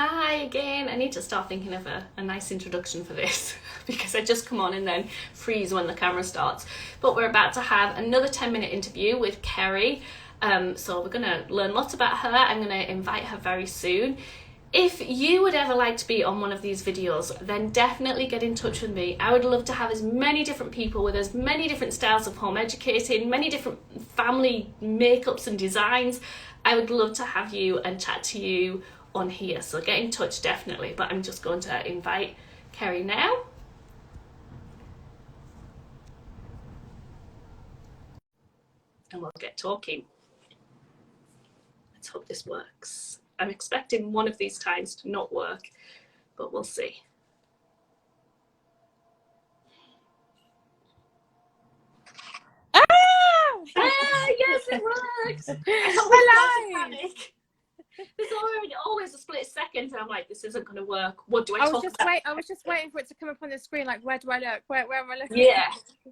Hi again. I need to start thinking of a nice introduction for this because I just come on and then freeze when the camera starts. But we're about to have another 10-minute interview with Kerry. So we're going to learn lots about her. I'm going to invite her very soon. If you would ever like to be on one of these videos, then definitely get in touch with me. I would love to have as many different people with as many different styles of home educating, many different family makeups and designs. I would love to have you and chat to you on here, so get in touch definitely. But I'm just going to invite Kerry now. And we'll get talking. Let's hope this works. I'm expecting one of these times to not work, but we'll see. Ah! Yes, it works. I Hello. panic. There's always a split second, and I'm like, this isn't going to work. What do I I talk about? I was just waiting for it to come up on the screen. Like, where do I look? Where am I looking? Yeah.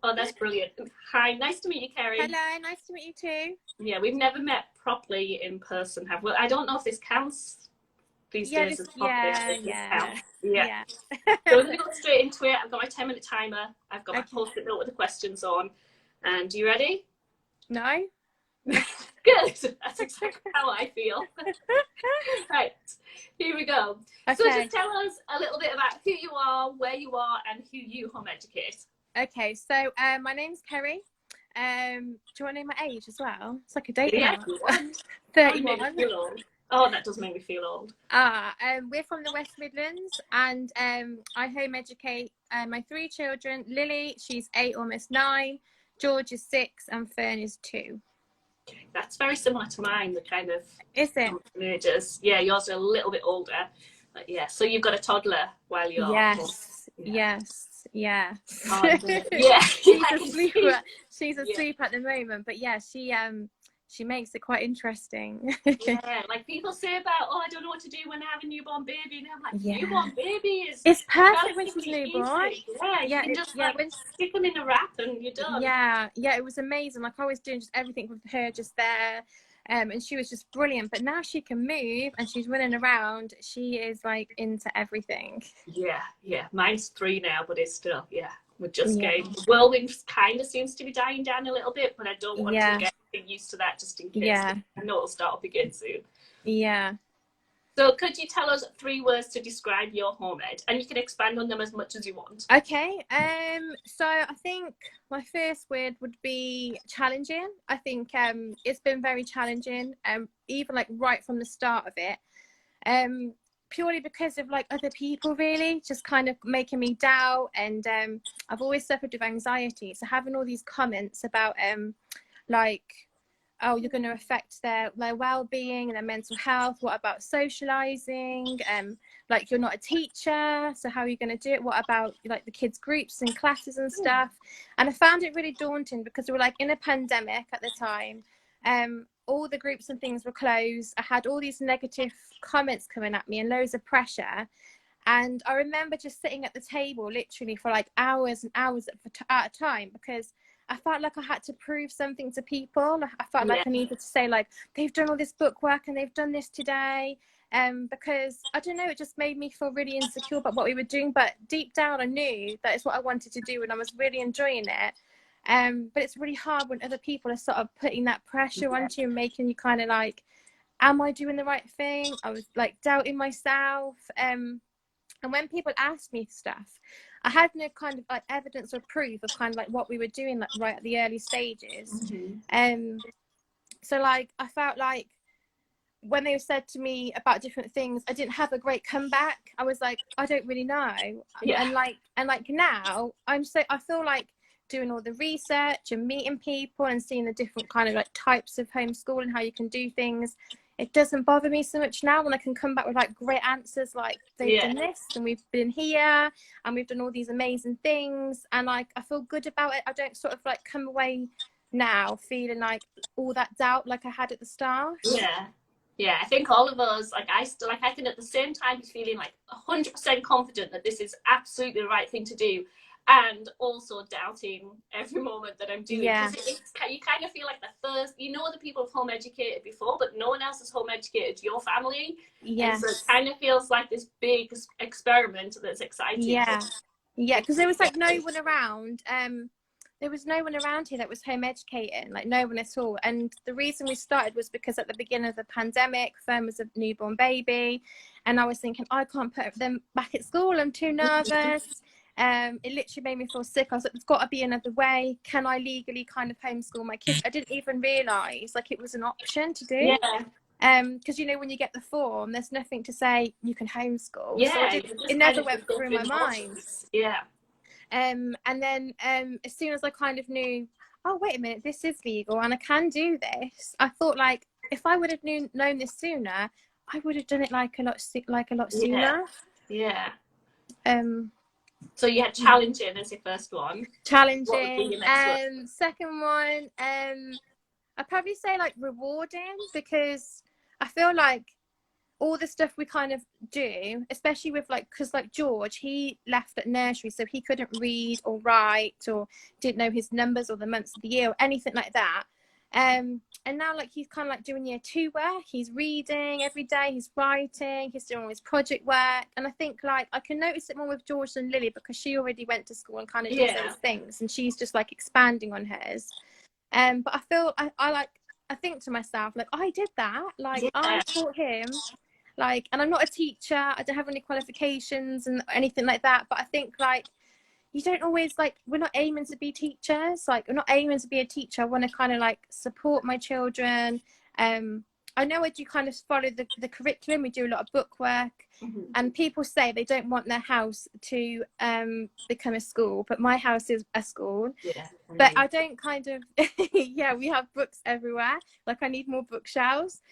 Oh, that's brilliant. Hi, nice to meet you, Kerry. Hello, nice to meet you too. Yeah, we've never met properly in person, have we? I don't know if this counts these days as properly. Yeah. So we're going to go straight into it. I've got my 10-minute timer. I've got my post-it note with the questions on. And you ready? No. Good. That's exactly how I feel. Right, here we go. Okay. So just tell us a little bit about who you are, where you are, and who you home educate. Okay, so my name's Kerry. Do you want to know my age as well? It's like a date. Yeah, 31. Oh, that does make me feel old. We're from the West Midlands, and I home educate my 3 children. Lily, she's 8, almost 9. George is 6, and Fern is 2. Okay, that's very similar to mine, the kind of Is it? teenagers. Yeah, yours are a little bit older. But yeah, so you've got a toddler while you're Yes. Oh, yeah. She's asleep at the moment, but yeah, she makes it quite interesting. Yeah, like people say about, oh, I don't know what to do when I have a newborn baby, and I'm like, newborn baby is it's perfect when she's newborn. You can just stick them in a wrap and you're done. Yeah, it was amazing. Like I was doing just everything with her just there. And she was just brilliant. But now she can move and she's running around. She is like into everything. Yeah. Mine's 3 now, but it's still, we're just getting, the whirlwind kind of seems to be dying down a little bit, but I don't want to get used to that just in case. I know it'll start up again soon. Yeah. So could you tell us 3 words to describe your home ed? And you can expand on them as much as you want. Okay. So I think my first word would be challenging. I think it's been very challenging, even like right from the start of it. Purely because of like other people really just kind of making me doubt, and I've always suffered with anxiety, so having all these comments about like, oh, you're going to affect their well-being and their mental health, what about socializing, like you're not a teacher, so how are you going to do it, what about like the kids groups and classes and stuff. And I found it really daunting because we were like in a pandemic at the time. All the groups and things were closed. I had all these negative comments coming at me and loads of pressure. And I remember just sitting at the table literally for like hours and hours at a time, because I felt like I had to prove something to people. I felt like I needed to say like, they've done all this book work and they've done this today. Because I don't know, it just made me feel really insecure about what we were doing. But deep down, I knew that is what I wanted to do and I was really enjoying it. But it's really hard when other people are sort of putting that pressure onto you and making you kind of like, am I doing the right thing? I was like doubting myself. And when people asked me stuff, I had no kind of like evidence or proof of kind of like what we were doing like right at the early stages. So like I felt like when they said to me about different things, I didn't have a great comeback. I was like, I don't really know. And like now I feel like doing all the research and meeting people and seeing the different kind of like types of homeschool and how you can do things, it doesn't bother me so much now when I can come back with like great answers, like they've done this and we've been here and we've done all these amazing things, and like I feel good about it. I don't sort of like come away now feeling like all that doubt like I had at the start. I think all of us, like I can at the same time be feeling like 100% confident that this is absolutely the right thing to do, and also doubting every moment that I'm doing. Yeah. Because you kind of feel like the first, you know, the people have home educated before, but no one else has home educated your family. Yes. And so it kind of feels like this big experiment that's exciting. Yeah. Yeah, because there was like no one around. There was no one around here that was home educating, like no one at all. And the reason we started was because at the beginning of the pandemic, Fern was a newborn baby, and I was thinking, I can't put them back at school. I'm too nervous. It literally made me feel sick. I was like, there's got to be another way. Can I legally kind of homeschool my kids? I didn't even realise like it was an option to do. Yeah. Because you know, when you get the form, there's nothing to say you can homeschool. Yeah. So it never went through my mind. Yeah. And then as soon as I kind of knew, oh wait a minute, this is legal and I can do this, I thought like if I would have known this sooner, I would have done it like a lot sooner. Yeah. Um. So you had challenging as your first one. Challenging. What would be your next one? Second one, I'd probably say like rewarding, because I feel like all the stuff we kind of do, especially with like, because like George, he left at nursery, so he couldn't read or write or didn't know his numbers or the months of the year or anything like that. And now like he's kind of like doing year 2 work. He's reading every day, he's writing, he's doing all his project work. And I think like I can notice it more with George than Lily, because she already went to school and kind of does those things, and she's just like expanding on hers. But I feel I think to myself like, I did that, like I taught him. Like, and I'm not a teacher, I don't have any qualifications and anything like that, but I think like you don't always, like, we're not aiming to be teachers, like we're not aiming to be a teacher. I want to kind of like support my children. I know I do kind of follow the curriculum. We do a lot of book work, and people say they don't want their house to become a school, but my house is a school. But I don't kind of yeah, we have books everywhere, like I need more bookshelves.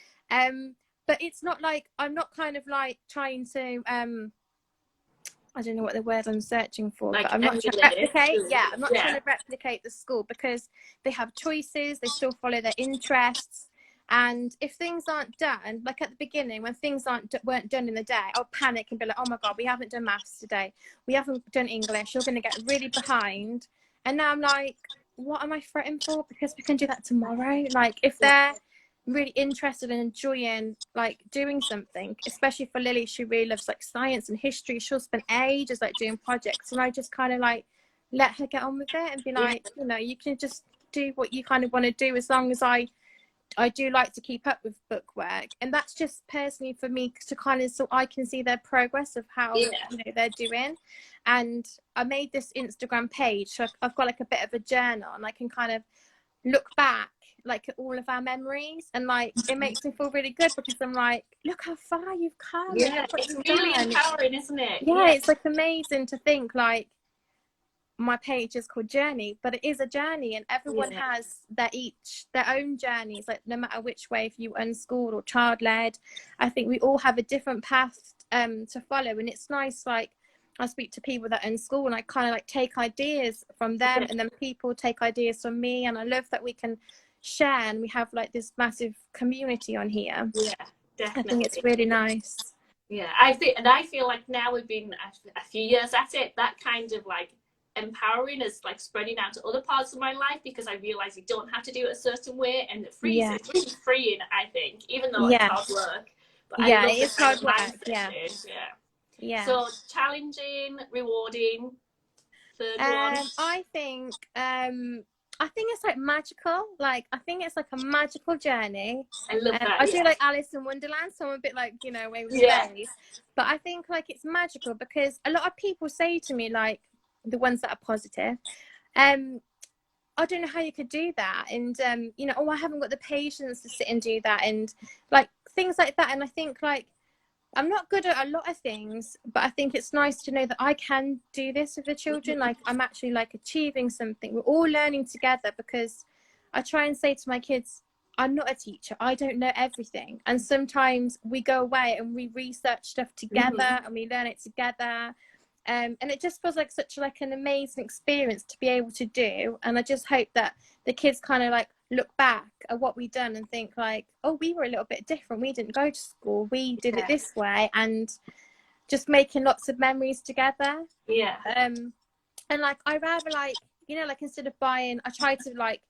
But it's not like, I'm not kind of like trying to, I don't know what the word I'm searching for, like, but I'm not trying to replicate. Yeah, I'm not trying to replicate the school, because they have choices, they still follow their interests. And if things aren't done, like at the beginning, when things weren't done in the day, I'll panic and be like, oh my God, we haven't done maths today. We haven't done English. You're going to get really behind. And now I'm like, what am I fretting for? Because we can do that tomorrow. Like if they're really interested in enjoying like doing something, especially for Lily, she really loves like science and history. She'll spend ages like doing projects, and I just kind of like let her get on with it and be like, you know, you can just do what you kind of want to do, as long as I do like to keep up with book work. And that's just personally for me, to kind of, so I can see their progress of how you know they're doing. And I made this Instagram page, so I've got like a bit of a journal, and I can kind of look back like at all of our memories, and like it makes me feel really good, because I'm like, look how far you've come. It's really empowering, isn't it? It's like amazing to think like my page is called Journey, but it is a journey, and everyone has their own journeys, like no matter which way, if you unschooled or child-led, I think we all have a different path to follow. And it's nice, like I speak to people that unschool, and I kind of like take ideas from them, and then people take ideas from me, and I love that we can share, and we have like this massive community on here. Definitely. I think it's really nice. I feel like now we've been a few years at it, that kind of like empowering is like spreading out to other parts of my life, because I realize you don't have to do it a certain way, and it's really freeing, I think, even though it's hard work. But I love it's hard work. So challenging, rewarding. Third one. I think it's like magical. Like I think it's like a magical journey. I love that. I do like Alice in Wonderland, so I'm a bit like, you know, away with fairies. But I think like it's magical, because a lot of people say to me, like the ones that are positive, I don't know how you could do that, and you know, oh, I haven't got the patience to sit and do that, and like things like that. And I think like I'm not good at a lot of things, but I think it's nice to know that I can do this with the children. Like I'm actually like achieving something. We're all learning together, because I try and say to my kids, I'm not a teacher. I don't know everything. And sometimes we go away and we research stuff together and we learn it together. And it just feels like such like an amazing experience to be able to do. And I just hope that the kids kind of like look back at what we've done and think like, oh, we were a little bit different. We didn't go to school. We did it this way, and just making lots of memories together. And like I rather like, you know, like instead of buying, I try to like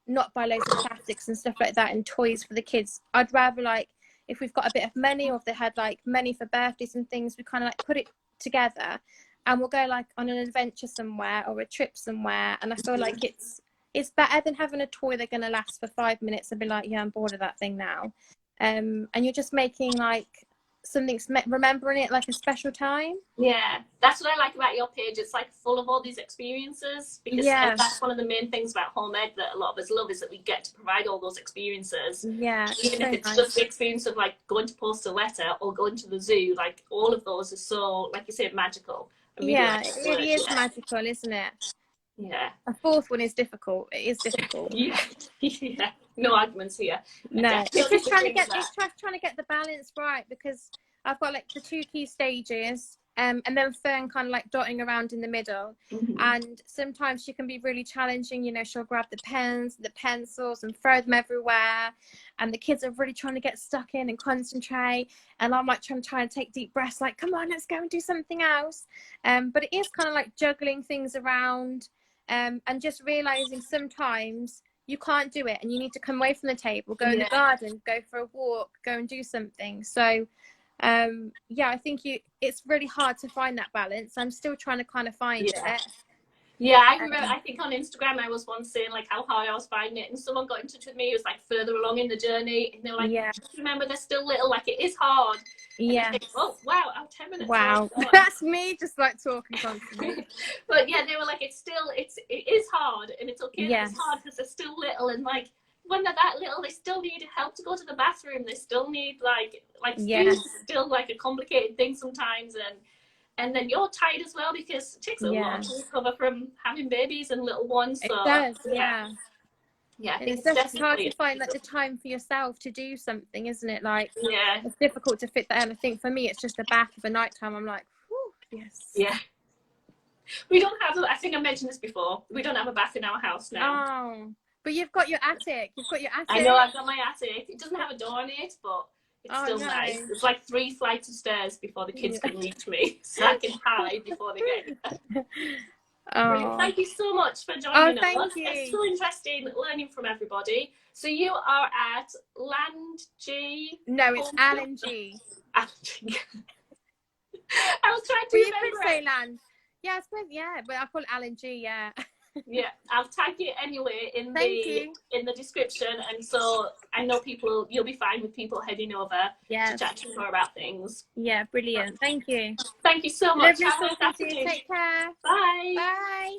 not buy loads of plastics and stuff like that and toys for the kids. I'd rather like, if we've got a bit of money, or if they had like money for birthdays and things, we kind of like put it together and we'll go like on an adventure somewhere or a trip somewhere. And I feel like it's better than having a toy that's going to last for 5 minutes and be like, yeah, I'm bored of that thing now. And you're just making like something's remembering it like a special time. Yeah, that's what I like about your page. It's like full of all these experiences, because that's one of the main things about home ed that a lot of us love, is that we get to provide all those experiences. Yeah, even if it's just the experience of like going to post a letter or going to the zoo, like all of those are so, like you said, magical. Yeah, it really is magical, isn't it? Yeah. A fourth one is difficult. It is difficult. Yeah. Yeah. No arguments here. No, it's just trying to get the balance right, because I've got like the 2 key stages, and then Fern kind of like dotting around in the middle. And sometimes she can be really challenging. You know, she'll grab the pens, the pencils, and throw them everywhere, and the kids are really trying to get stuck in and concentrate. And I'm like trying to take deep breaths, like, come on, let's go and do something else. But it is kind of like juggling things around, and just realizing sometimes you can't do it and you need to come away from the table, go in the garden, go for a walk, go and do something. So yeah, I think it's really hard to find that balance. I'm still trying to kind of find it. Yeah, I remember, I think on Instagram I was once saying like how hard I was finding it, and someone got in touch with me who was like further along in the journey, and they were like, just remember they're still little, like it is hard. Yeah. Think, oh wow, I'm 10 minutes. Wow, that's me just like talking constantly. But yeah, they were like, it is hard, and it's okay that it's hard because they're still little, and like when they're that little, they still need help to go to the bathroom. They still need like food is still like a complicated thing sometimes, and then you're tired as well, because it takes a lot to recover from having babies and little ones. So, it does, yeah. It's just hard to find like the time for yourself to do something, isn't it? Like, it's difficult to fit that in. I think for me, it's just the bath of a nighttime. I'm like, whew, yes. Yeah. We don't have, I think I mentioned this before, we don't have a bath in our house now. Oh, but you've got your attic. I know, I've got my attic. It doesn't have a door on it, but it's still nice. It's like 3 flights of stairs before the kids can reach me, so I can hide before they get there. Thank you so much for joining us. It's so interesting learning from everybody. So you are at Land G? No, it's Alan G. I was trying to remember. You could say Land. Yeah, I suppose, but I call it Alan G, Yeah, I'll tag it anyway in the description, and so I know you'll be fine with people heading over to chat to you more about things. Yeah, brilliant. Thank you. Thank you so much. Lovely talking to you. Take care. Bye. Bye.